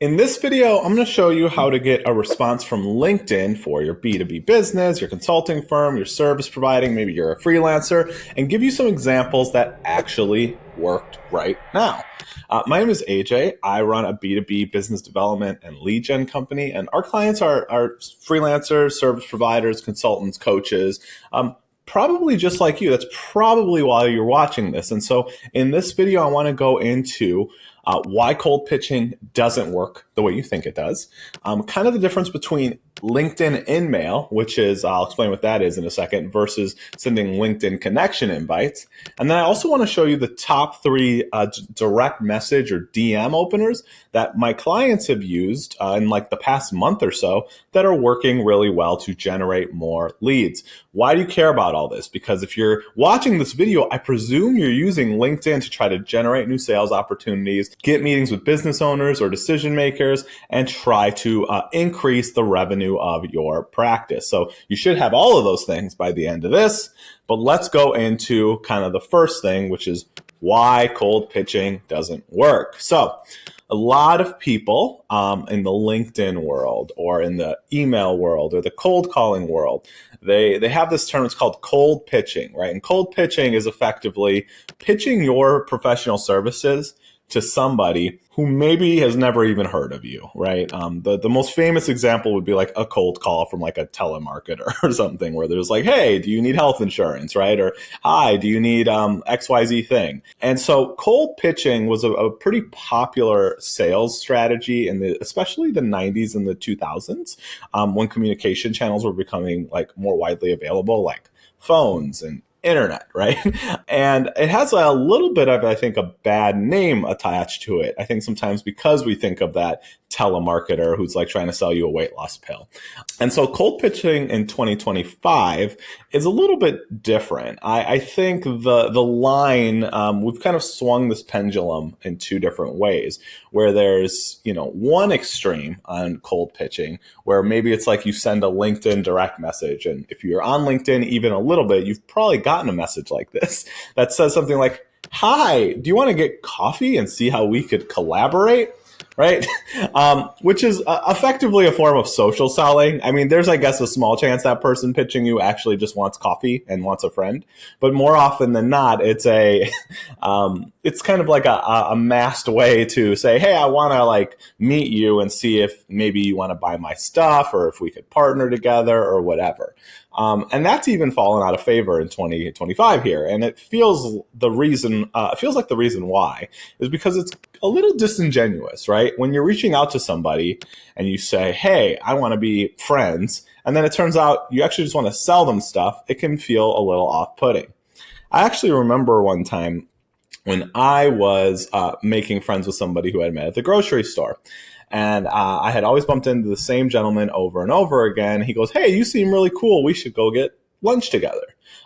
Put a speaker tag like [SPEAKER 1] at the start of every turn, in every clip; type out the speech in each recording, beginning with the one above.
[SPEAKER 1] In this video, I'm going to show you how to get a response from LinkedIn for your B2B business, your consulting firm, your service providing, maybe you're a freelancer, and give you some examples that actually worked right now. My name is AJ. I run a B2B business development and lead gen company, and our clients are freelancers, service providers, consultants, coaches, probably just like you. That's probably why you're watching this. And so in this video, I want to go into why cold pitching doesn't work the way you think it does, kind of the difference between LinkedIn InMail, which is, I'll explain what that is in a second, versus sending LinkedIn connection invites. And then I also want to show you the top three direct message or DM openers that my clients have used in like the past month or so that are working really well to generate more leads. Why do you care about all this? Because if you're watching this video, I presume you're using LinkedIn to try to generate new sales opportunities, get meetings with business owners or decision makers, and try to increase the revenue of your practice. So you should have all of those things by the end of this, but let's go into kind of the first thing, which is why cold pitching doesn't work. So a lot of people in the LinkedIn world or in the email world or the cold calling world, they have this term, it's called cold pitching, right? And cold pitching is effectively pitching your professional services to somebody who maybe has never even heard of you, right? The most famous example would be like a cold call from like a telemarketer or something where there's like, hey, do you need health insurance, right? Or hi, do you need XYZ thing? And so cold pitching was a pretty popular sales strategy in especially the 90s and the 2000s when communication channels were becoming like more widely available, like phones and internet, right? And it has a little bit of, I think, a bad name attached to it. I think sometimes because we think of that telemarketer who's like trying to sell you a weight loss pill. And so cold pitching in 2025 is a little bit different. I think the line, we've kind of swung this pendulum in two different ways, where there's, one extreme on cold pitching, where maybe it's like you send a LinkedIn direct message. And if you're on LinkedIn even a little bit, you've probably gotten a message like this that says something like, hi, do you want to get coffee and see how we could collaborate? Right? Which is effectively a form of social selling. I mean, there's, I guess, a small chance that person pitching you actually just wants coffee and wants a friend. But more often than not, it's it's kind of like a masked way to say, hey, I want to like meet you and see if maybe you want to buy my stuff or if we could partner together or whatever. And that's even fallen out of favor in 2025 here. And it feels like the reason why is because it's a little disingenuous, right? When you're reaching out to somebody and you say, hey, I want to be friends, and then it turns out you actually just want to sell them stuff, it can feel a little off-putting. I actually remember one time when I was making friends with somebody who I met at the grocery store. And I had always bumped into the same gentleman over and over again. He goes, hey, you seem really cool. We should go get lunch together.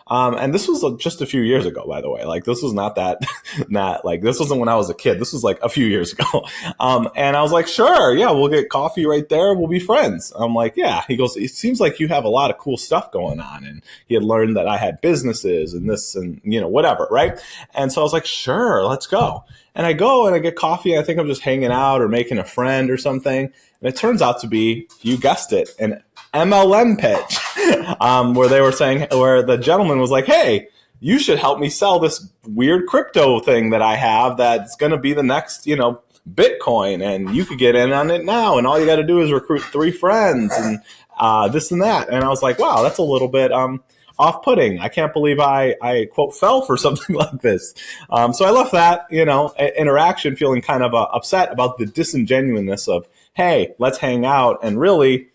[SPEAKER 1] And this was just a few years ago, by the way. Like, this was not this wasn't when I was a kid. This was like a few years ago. And I was like, sure, yeah, we'll get coffee right there. We'll be friends. I'm like, yeah. He goes, it seems like you have a lot of cool stuff going on. And he had learned that I had businesses and this and, whatever, right? And so I was like, sure, let's go. And I go and I get coffee. And I think I'm just hanging out or making a friend or something. And it turns out to be, you guessed it, an MLM pitch, where the gentleman was like, hey, you should help me sell this weird crypto thing that I have that's going to be the next, Bitcoin, and you could get in on it now. And all you got to do is recruit 3 friends and this and that. And I was like, wow, that's a little bit off-putting. I can't believe I quote fell for something like this. So I left that, interaction feeling kind of upset about the disingenuousness of, hey, let's hang out. And really,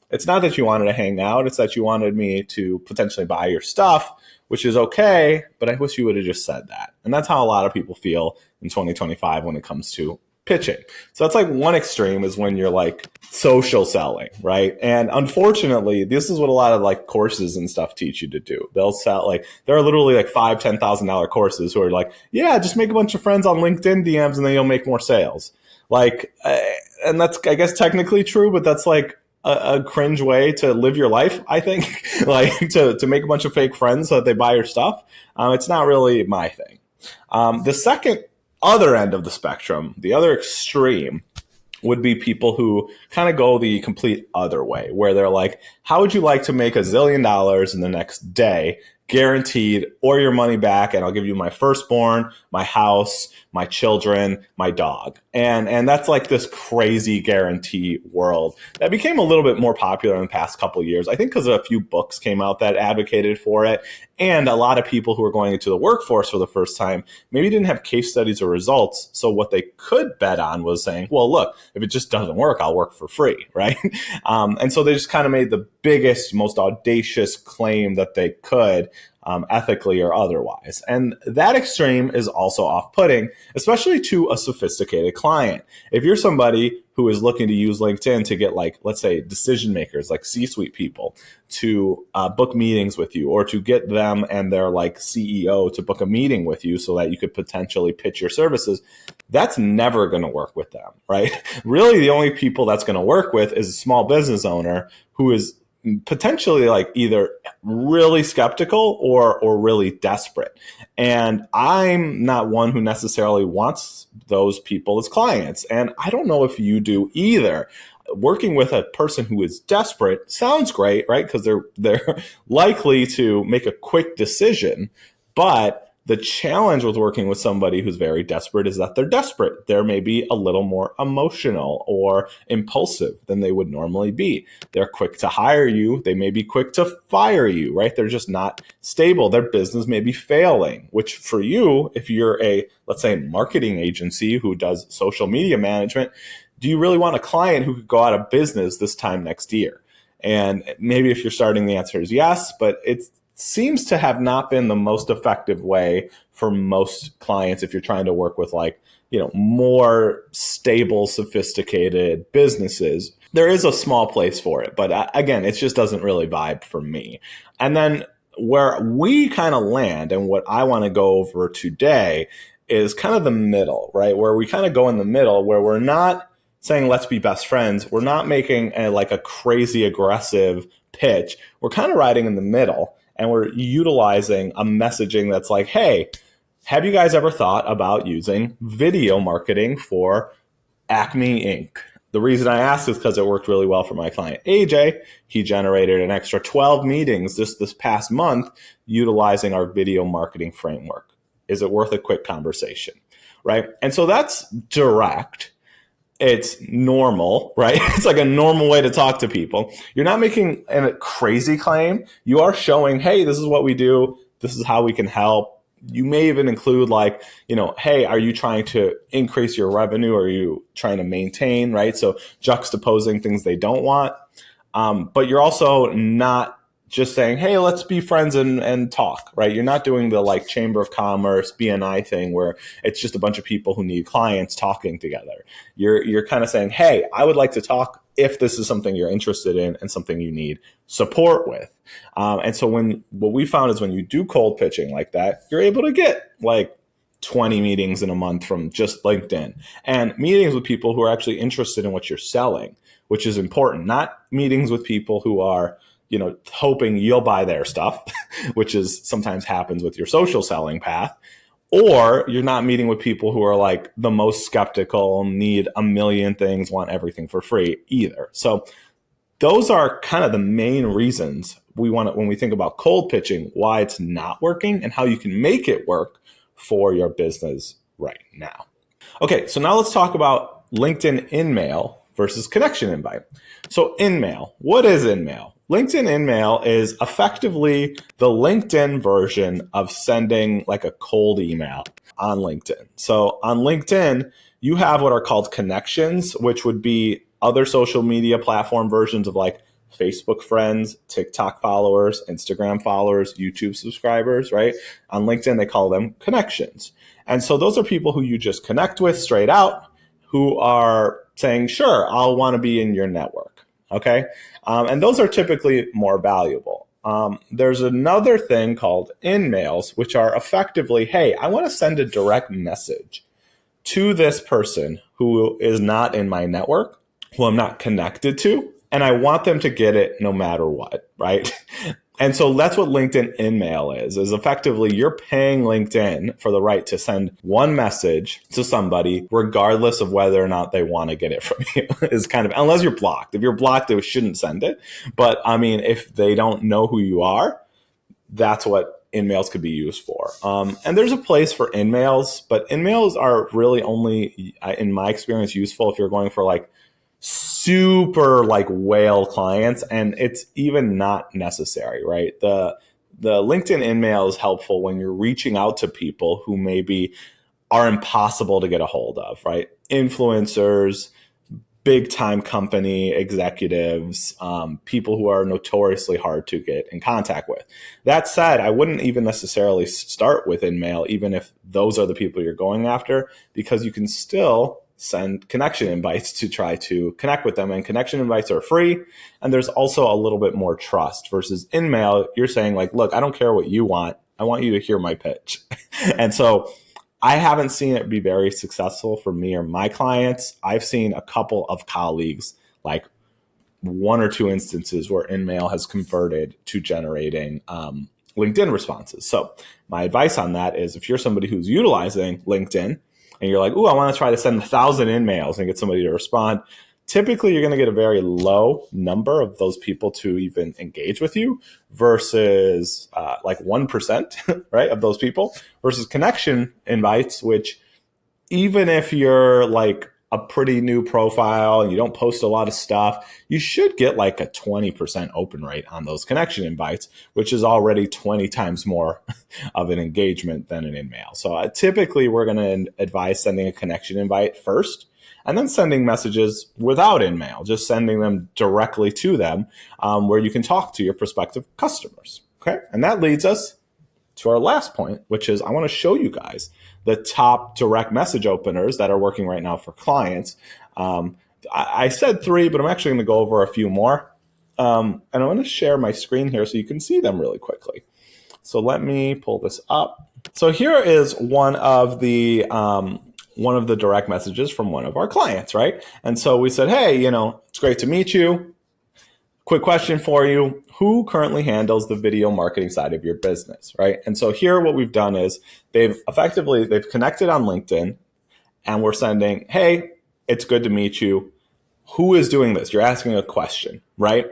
[SPEAKER 1] it's not that you wanted to hang out. It's that you wanted me to potentially buy your stuff, which is okay. But I wish you would have just said that. And that's how a lot of people feel in 2025 when it comes to pitching. So that's like one extreme is when you're like social selling, right? And unfortunately, this is what a lot of like courses and stuff teach you to do. They'll sell like, there are literally like $5,000, $10,000 courses who are like, yeah, just make a bunch of friends on LinkedIn DMs and then you'll make more sales. Like, and that's, I guess, technically true, but that's like a cringe way to live your life, I think, like to make a bunch of fake friends so that they buy your stuff. It's not really my thing. The second other end of the spectrum, the other extreme, would be people who kind of go the complete other way, where they're like, how would you like to make $1 zillion in the next day, guaranteed, or your money back? And I'll give you my firstborn, my house, my children, my dog. And that's like this crazy guarantee world that became a little bit more popular in the past couple of years. I think because a few books came out that advocated for it. And a lot of people who are going into the workforce for the first time maybe didn't have case studies or results. So what they could bet on was saying, well, look, if it just doesn't work, I'll work for free, right? And so they just kind of made the biggest, most audacious claim that they could, ethically or otherwise. And that extreme is also off-putting, especially to a sophisticated client. If you're somebody who is looking to use LinkedIn to get, like, let's say, decision makers, like C-suite people, to book meetings with you, or to get them and their like CEO to book a meeting with you so that you could potentially pitch your services, that's never going to work with them, right? Really, the only people that's going to work with is a small business owner who is potentially like either really skeptical or really desperate. And I'm not one who necessarily wants those people as clients. And I don't know if you do either. Working with a person who is desperate sounds great, right? Because they're likely to make a quick decision. But the challenge with working with somebody who's very desperate is that they're desperate. They're maybe a little more emotional or impulsive than they would normally be. They're quick to hire you. They may be quick to fire you, right? They're just not stable. Their business may be failing, which for you, if you're a, let's say, marketing agency who does social media management, do you really want a client who could go out of business this time next year? And maybe if you're starting, the answer is yes, but it seems to have not been the most effective way for most clients if you're trying to work with, like, more stable, sophisticated businesses. There is a small place for it, but again, it just doesn't really vibe for me. And then where we kind of land, and what I want to go over today, is kind of the middle, right? Where we kind of go in the middle, where we're not saying let's be best friends. We're not making a crazy aggressive pitch. We're kind of riding in the middle, and we're utilizing a messaging that's like, hey, have you guys ever thought about using video marketing for Acme Inc.? The reason I asked is because it worked really well for my client, AJ. He generated an extra 12 meetings this past month utilizing our video marketing framework. Is it worth a quick conversation, right? And so that's direct. It's normal, right? It's like a normal way to talk to people. You're not making a crazy claim. You are showing, hey, this is what we do. This is how we can help. You may even include like, hey, are you trying to increase your revenue? Or are you trying to maintain, right? So juxtaposing things they don't want. But you're also not just saying, hey, let's be friends and talk, right? You're not doing the like Chamber of Commerce, BNI thing where it's just a bunch of people who need clients talking together. You're kind of saying, hey, I would like to talk if this is something you're interested in and something you need support with. And so what we found is when you do cold pitching like that, you're able to get like 20 meetings in a month from just LinkedIn, and meetings with people who are actually interested in what you're selling, which is important. Not meetings with people who are hoping you'll buy their stuff, which is sometimes happens with your social selling path. Or you're not meeting with people who are like the most skeptical, need a million things, want everything for free either. So those are kind of the main reasons we want to, when we think about cold pitching, why it's not working and how you can make it work for your business right now. Okay, so now let's talk about LinkedIn InMail versus connection invite. So InMail, what is InMail? LinkedIn InMail is effectively the LinkedIn version of sending like a cold email on LinkedIn. So on LinkedIn, you have what are called connections, which would be other social media platform versions of like Facebook friends, TikTok followers, Instagram followers, YouTube subscribers, right? On LinkedIn, they call them connections. And so those are people who you just connect with straight out, who are saying, sure, I'll want to be in your network. Okay. And those are typically more valuable. There's another thing called InMails, which are effectively, hey, I want to send a direct message to this person who is not in my network, who I'm not connected to, and I want them to get it no matter what, right? And so that's what LinkedIn InMail is effectively you're paying LinkedIn for the right to send one message to somebody, regardless of whether or not they want to get it from you is kind of, unless you're blocked. If you're blocked, they shouldn't send it. But I mean, if they don't know who you are, that's what InMails could be used for. And there's a place for InMails, but InMails are really only, in my experience, useful if you're going for like super like whale clients, and it's even not necessary, right? The LinkedIn InMail is helpful when you're reaching out to people who maybe are impossible to get a hold of, right? Influencers, big time company executives, people who are notoriously hard to get in contact with. That said, I wouldn't even necessarily start with InMail, even if those are the people you're going after, because you can still send connection invites to try to connect with them. And connection invites are free. And there's also a little bit more trust versus InMail. You're saying like, look, I don't care what you want. I want you to hear my pitch. And so I haven't seen it be very successful for me or my clients. I've seen a couple of colleagues, like one or two instances where InMail has converted to generating LinkedIn responses. So my advice on that is if you're somebody who's utilizing LinkedIn, and you're like, ooh, I want to try to send 1,000 InMails and get somebody to respond, typically you're going to get a very low number of those people to even engage with you versus like 1%, right, of those people versus connection invites, which even if you're like a pretty new profile and you don't post a lot of stuff, you should get like a 20% open rate on those connection invites, which is already 20 times more of an engagement than an InMail. So typically we're going to advise sending a connection invite first and then sending messages without InMail, just sending them directly to them where you can talk to your prospective customers. Okay. And that leads us to our last point, which is I want to show you guys the top direct message openers that are working right now for clients. I said 3, but I'm actually going to go over a few more. And I'm going to share my screen here so you can see them really quickly. So let me pull this up. So here is one of the direct messages from one of our clients, right? And so we said, hey, it's great to meet you. Quick question for you. Who currently handles the video marketing side of your business, right? And so here what we've done is they've connected on LinkedIn and we're sending, hey, it's good to meet you. Who is doing this? You're asking a question, right?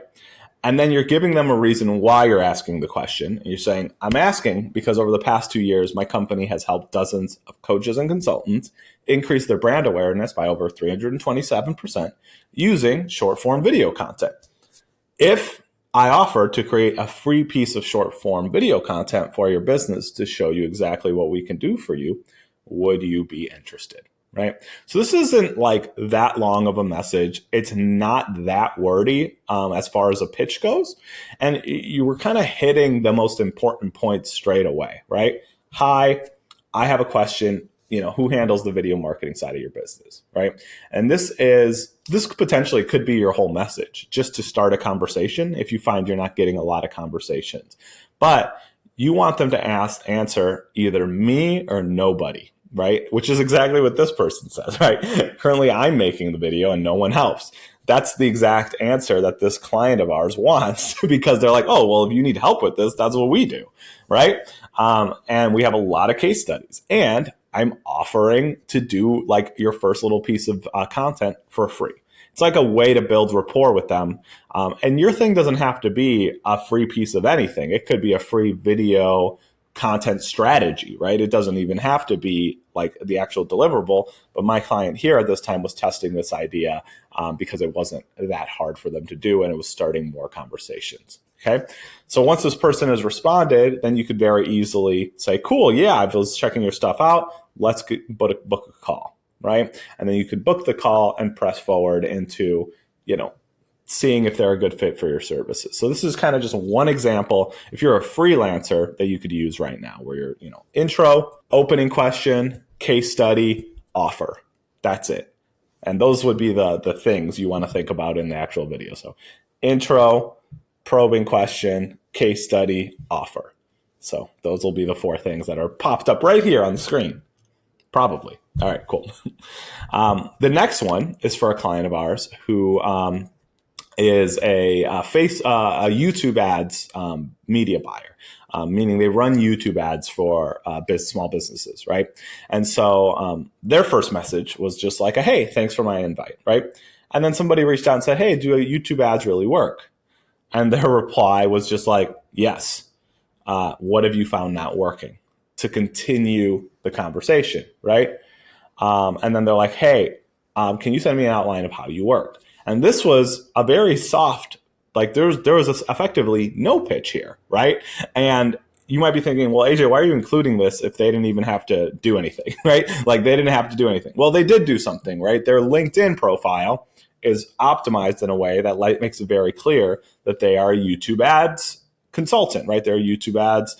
[SPEAKER 1] And then you're giving them a reason why you're asking the question. And you're saying, I'm asking because over the past 2 years, my company has helped dozens of coaches and consultants increase their brand awareness by over 327% using short form video content. If I offer to create a free piece of short form video content for your business to show you exactly what we can do for you, would you be interested? Right? So this isn't like that long of a message. It's not that wordy as far as a pitch goes. And you were kind of hitting the most important points straight away, right? Hi, I have a question. Who handles the video marketing side of your business, right? And this potentially could be your whole message just to start a conversation if you find you're not getting a lot of conversations. But you want them to answer either me or nobody, right? Which is exactly what this person says, right? Currently, I'm making the video and no one helps. That's the exact answer that this client of ours wants because they're like, oh, well, if you need help with this, that's what we do, right? And we have a lot of case studies. And I'm offering to do like your first little piece of content for free. It's like a way to build rapport with them. And your thing doesn't have to be a free piece of anything. It could be a free video content strategy, right? It doesn't even have to be like the actual deliverable. But my client here at this time was testing this idea because it wasn't that hard for them to do and it was starting more conversations. Okay. So once this person has responded, then you could very easily say, cool, yeah, I was checking your stuff out. Let's book a call, right? And then you could book the call and press forward into, seeing if they're a good fit for your services. So this is kind of just one example. If you're a freelancer that you could use right now where you're, intro, opening question, case study, offer. That's it. And those would be the things you want to think about in the actual video. So intro, probing question, case study, offer. So those will be the 4 things that are popped up right here on the screen. Probably. All right, cool. The next one is for a client of ours who is a YouTube ads media buyer, meaning they run YouTube ads for small businesses, right? And so their first message was just like, hey, thanks for my invite, right? And then somebody reached out and said, hey, do YouTube ads really work? And their reply was just like, yes. What have you found not working? To continue the conversation, right? And then they're like, hey, can you send me an outline of how you work? And this was a very soft, like there was effectively no pitch here, right? And you might be thinking, well, AJ, why are you including this if they didn't even have to do anything, right? Like they didn't have to do anything. Well, they did do something, right? Their LinkedIn profile is optimized in a way that makes it very clear that they are a YouTube ads consultant, right? They're a YouTube ads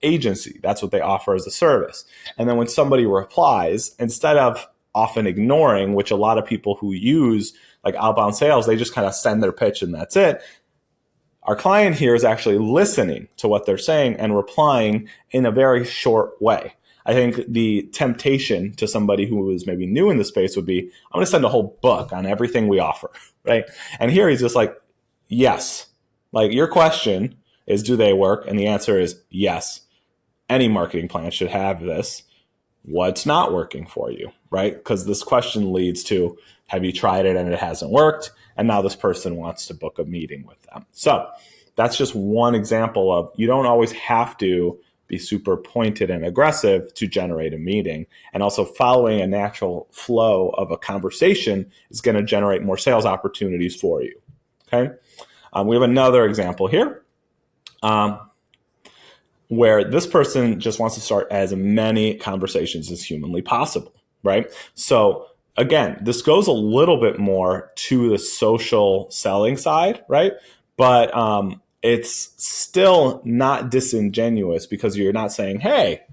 [SPEAKER 1] agency. That's what they offer as a service. And then when somebody replies, instead of often ignoring, which a lot of people who use like outbound sales, they just kind of send their pitch and that's it. Our client here is actually listening to what they're saying and replying in a very short way. I think the temptation to somebody who is maybe new in the space would be, I'm going to send a whole book on everything we offer, right? And here he's just like, yes. Like your question is, do they work? And the answer is yes. Any marketing plan should have this. What's not working for you, right? Because this question leads to, have you tried it and it hasn't worked? And now this person wants to book a meeting with them. So that's just one example of, you don't always have to be super pointed and aggressive to generate a meeting. And also following a natural flow of a conversation is going to generate more sales opportunities for you. Okay. We have another example here where this person just wants to start as many conversations as humanly possible, right? So again, this goes a little bit more to the social selling side, right? But it's still not disingenuous because you're not saying, hey,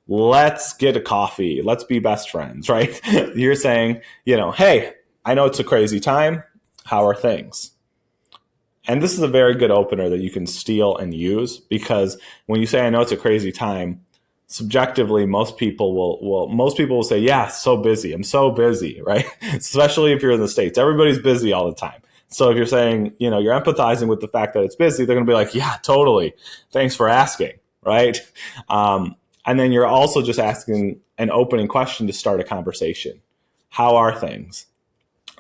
[SPEAKER 1] let's get a coffee, let's be best friends, right? You're saying, hey, I know it's a crazy time. How are things? And this is a very good opener that you can steal and use, because when you say, I know it's a crazy time, subjectively, most people will say, yeah, so busy. I'm so busy, right? Especially if you're in the States, everybody's busy all the time. So if you're saying, you're empathizing with the fact that it's busy, they're going to be like, yeah, totally. Thanks for asking, right? And then you're also just asking an opening question to start a conversation. How are things?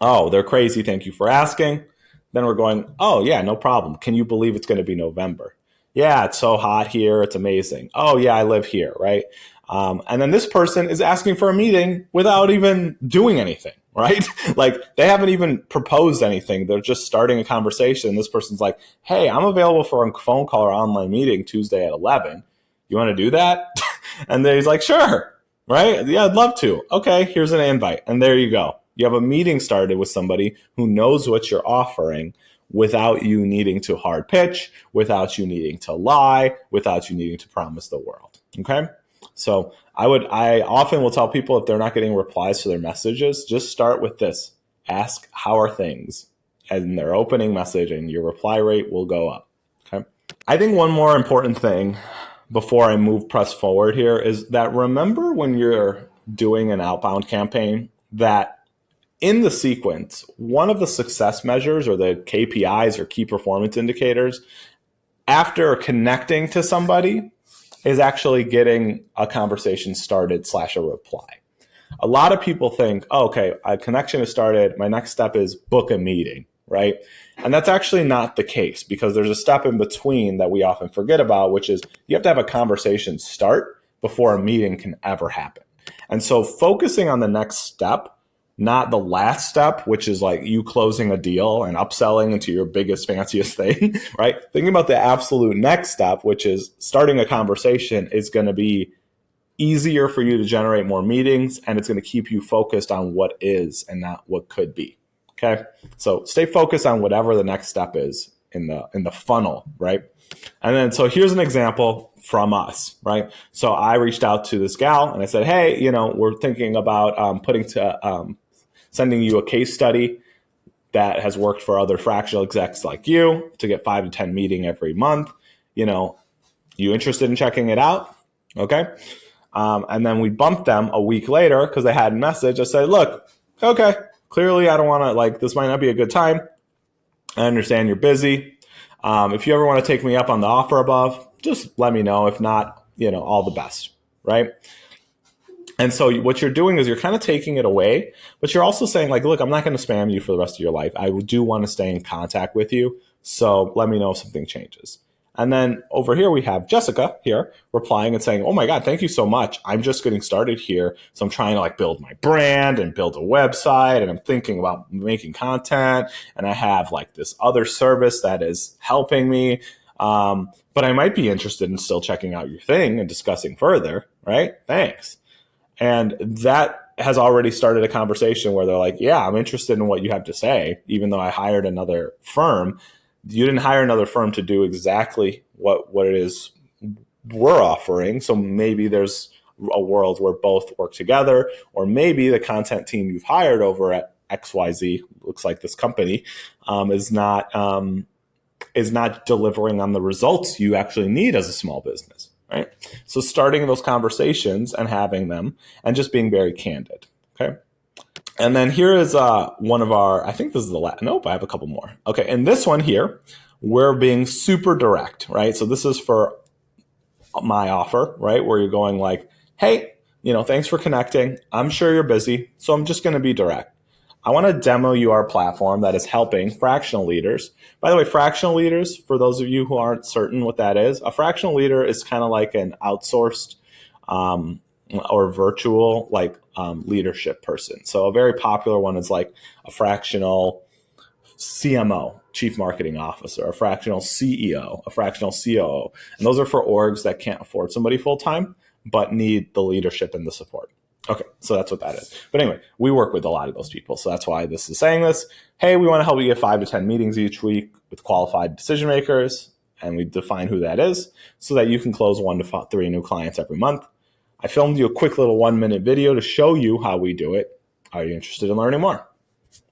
[SPEAKER 1] Oh, they're crazy. Thank you for asking. Then we're going, oh, yeah, no problem. Can you believe it's going to be November? Yeah, it's so hot here. It's amazing. Oh, yeah, I live here, right? And then this person is asking for a meeting without even doing anything, right? Like they haven't even proposed anything. They're just starting a conversation. This person's like, hey, I'm available for a phone call or online meeting Tuesday at 11. You want to do that? And then he's like, sure, right? Yeah, I'd love to. Okay, here's an invite. And there you go. You have a meeting started with somebody who knows what you're offering without you needing to hard pitch, without you needing to lie, without you needing to promise the world. Okay? So I often will tell people, if they're not getting replies to their messages, just start with this. Ask, how are things? And their opening message, and your reply rate will go up. Okay? I think one more important thing before I press forward here is that, remember when you're doing an outbound campaign, that in the sequence, one of the success measures, or the KPIs or key performance indicators, after connecting to somebody, is actually getting a conversation started / a reply. A lot of people think, oh, okay, a connection has started. My next step is book a meeting, right? And that's actually not the case, because there's a step in between that we often forget about, which is you have to have a conversation start before a meeting can ever happen. And so focusing on the next step, not the last step, which is like you closing a deal and upselling into your biggest, fanciest thing, right? Thinking about the absolute next step, which is starting a conversation, is going to be easier for you to generate more meetings, and it's going to keep you focused on what is and not what could be. Okay. So stay focused on whatever the next step is in the funnel, right? And then, so here's an example from us, right? So I reached out to this gal and I said, hey, we're thinking about sending you a case study that has worked for other fractional execs like you to get 5 to 10 meeting every month. You interested in checking it out? Okay. And then we bumped them a week later because they had a message. I said, look, okay, clearly I don't want to, this might not be a good time. I understand you're busy. If you ever want to take me up on the offer above, just let me know. If not, all the best, right? And so what you're doing is you're kind of taking it away, but you're also saying like, look, I'm not going to spam you for the rest of your life. I do want to stay in contact with you. So let me know if something changes. And then over here, we have Jessica here replying and saying, oh my God, thank you so much. I'm just getting started here. So I'm trying to like build my brand and build a website. And I'm thinking about making content. And I have like this other service that is helping me. But I might be interested in still checking out your thing and discussing further, right? Thanks. And that has already started a conversation where they're like, yeah, I'm interested in what you have to say, even though I hired another firm. You didn't hire another firm to do exactly what it is we're offering. So maybe there's a world where both work together, or maybe the content team you've hired over at XYZ, looks like this company, is not delivering on the results you actually need as a small business. Right? So starting those conversations and having them and just being very candid. Okay. And then here is one of our, I think this is the last, nope, I have a couple more. Okay. And this one here, we're being super direct, right? So this is for my offer, right? Where you're going like, hey, thanks for connecting. I'm sure you're busy. So I'm just going to be direct. I want to demo you our platform that is helping fractional leaders. By the way, fractional leaders, for those of you who aren't certain what that is, a fractional leader is kind of like an outsourced or virtual leadership person. So a very popular one is like a fractional CMO, Chief Marketing Officer, a fractional CEO, a fractional COO. And those are for orgs that can't afford somebody full time, but need the leadership and the support. Okay, so that's what that is. But anyway, we work with a lot of those people. So that's why this is saying this. Hey, we want to help you get 5 to 10 meetings each week with qualified decision makers. And we define who that is so that you can close 1 to 3 new clients every month. I filmed you a quick little 1-minute video to show you how we do it. Are you interested in learning more?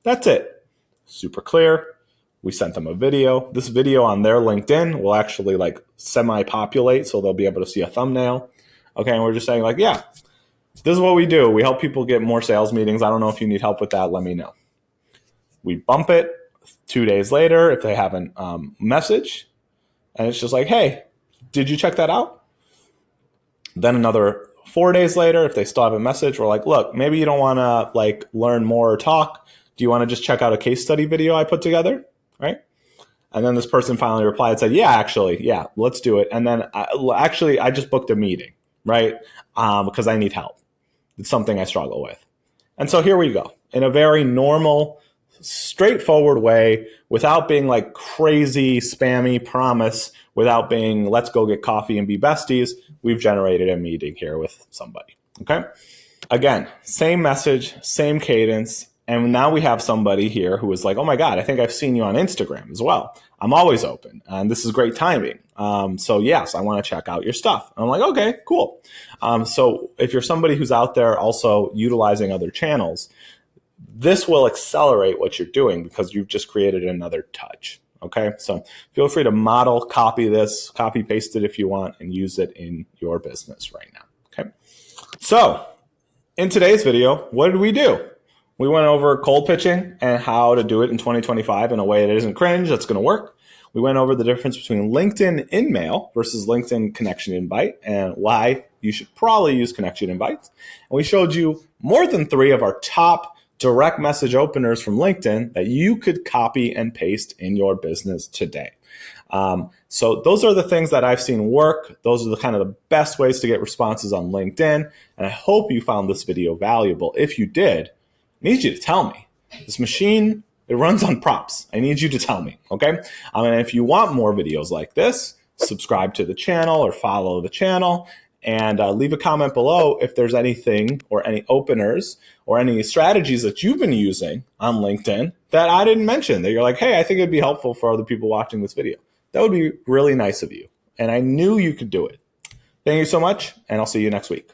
[SPEAKER 1] That's it. Super clear. We sent them a video. This video on their LinkedIn will actually like semi-populate, so they'll be able to see a thumbnail. Okay, and we're just saying like, yeah, this is what we do. We help people get more sales meetings. I don't know if you need help with that. Let me know. We bump it 2 days later if they haven't message. And it's just like, hey, did you check that out? Then another 4 days later, if they still have a message, we're like, look, maybe you don't want to like learn more or talk. Do you want to just check out a case study video I put together? Right? And then this person finally replied and said, yeah, let's do it. And then I just booked a meeting, right? Because I need help. It's something I struggle with. And so here we go. In a very normal, straightforward way, without being like crazy, spammy promise, without being let's go get coffee and be besties, we've generated a meeting here with somebody. Okay? Again, same message, same cadence. And now we have somebody here who is like, oh my God, I think I've seen you on Instagram as well. I'm always open. And this is great timing. So yes, I want to check out your stuff. And I'm like, okay, cool. So if you're somebody who's out there also utilizing other channels, this will accelerate what you're doing because you've just created another touch. Okay. So feel free to model, copy this, copy paste it if you want, and use it in your business right now. Okay. So in today's video, what did we do? We went over cold pitching and how to do it in 2025 in a way that isn't cringe, that's going to work. We went over the difference between LinkedIn InMail versus LinkedIn Connection Invite and why you should probably use Connection Invites. And we showed you more than 3 of our top direct message openers from LinkedIn that you could copy and paste in your business today. So those are the things that I've seen work. Those are the kind of the best ways to get responses on LinkedIn. And I hope you found this video valuable. If you did, I need you to tell me. This machine, it runs on props. I need you to tell me, okay? And if you want more videos like this, subscribe to the channel or follow the channel and leave a comment below if there's anything or any openers or any strategies that you've been using on LinkedIn that I didn't mention, that you're like, hey, I think it'd be helpful for other people watching this video. That would be really nice of you. And I knew you could do it. Thank you so much, and I'll see you next week.